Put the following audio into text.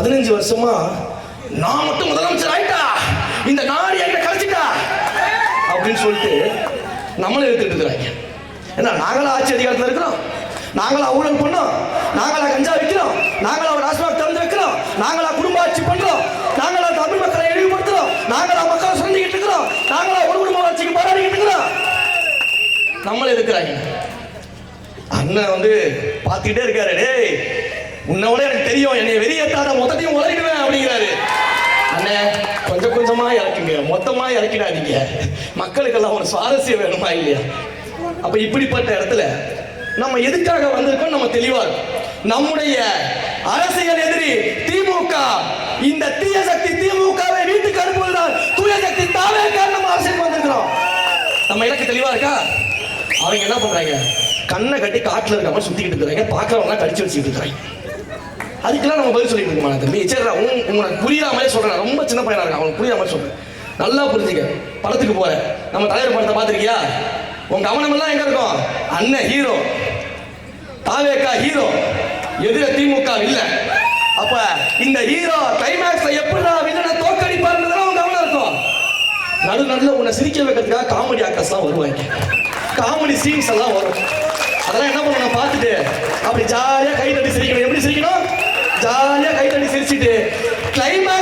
15 வருஷமா நான் மட்டும் முதலமைச்சர் ஆயிட்டா, இந்த நாடு என்ன கழிச்சிட்டா அப்படின்னு சொல்லிட்டு நம்மளே எடுத்துட்டு இருக்கிறாங்க. ஏன்னா நாங்களா ஆட்சி அதிகாரத்தில் இருக்கிறோம், நாங்களா ஊழல் பண்ணோம், நாங்களா கஞ்சா வைக்கிறோம், நாங்களா டாஸ்மாக் திறந்து வைக்கிறோம், நாங்களா குடும்ப ஆட்சி பண்றோம், நாங்களா தமிழ் மக்களை இழிவுபடுத்துறோம், நாங்களா மக்களை சுரண்டிக்கிட்டு இருக்கிறோம், நாங்களா ஒரு குடும்ப ஆட்சிக்கு போராடிக்கிட்டு இருக்கிறோம். நம்மளே இருக்கிறாங்க. அண்ணன் வந்து பார்த்துக்கிட்டே இருக்காரு, டேய் உன்னோட எனக்கு தெரியும், என்னை வெளியேற்றாத மொத்தத்தையும் உழைக்குவேன் அப்படிங்கிறாரு. அண்ணன் கொஞ்சம் கொஞ்சமா இறக்குங்க, மொத்தமா இறக்கிடாதீங்க, மக்களுக்கெல்லாம் ஒரு சுவாரஸ்யம் வேணுமா இல்லையா? அப்ப இப்படிப்பட்ட இடத்துல நம்ம எதுக்காக வந்திருக்கோம் நம்ம தெளிவா இருக்கும். நம்முடைய அரசியல் எதிரி திமுக, இந்த தீய சக்தி திமுகவை வீட்டுக்கு அனுப்புவதால் தூய சக்தி தாவே நம்ம அரசியல் வந்திருக்கிறோம். நம்ம இலக்கு தெளிவா இருக்கா? அவங்க என்ன பண்றாங்க, கண்ணை கட்டி காட்டுல இருக்க மாதிரி சுத்திக்கிட்டு இருக்கிறாங்க, பாக்குறவங்க கடிச்சு வச்சுக்கிட்டு இருக்காங்க. அதுக்கெல்லாம் நம்ம பதில் சொல்லிட்டு இருக்கோம். தம்பி சரி, உங்களுக்கு புரியாத மாதிரி சொல்றேன், ரொம்ப சின்ன பையனா இருக்கேன், அவனுக்கு புரியாத மாதிரி சொல்றேன், நல்லா புரிஞ்சுக்க. படத்துக்கு போறேன், நம்ம தலைவர் படத்தை பார்த்திருக்கியா? உங்க கவனம் எல்லாம் எங்க இருக்கும்? அண்ணன் ஹீரோ, தாவேக்கா ஹீரோ, எதிர திமுக இல்ல. அப்ப இந்த ஹீரோ கிளைமேக்ஸ்ல எப்படிடா வில்லனை தோக்கடிப்பாருன்றதுல உங்க கவனம் இருக்கும். நடுநடுல உன்னை சிரிக்க வைக்கிறதுக்காக காமெடி ஆக்டர்ஸ் எல்லாம் வருவாங்க, காமெடி சீன்ஸ் எல்லாம் வரும். அதெல்லாம் என்ன பண்ணணும் பார்த்துட்டு அப்படி ஜாலியா கை தட்டி சிரிக்கணும். எப்படி சிரிக்கணும்? ஜாலியா கை தட்டி சிரிச்சுட்டு கிளைமேக்ஸ்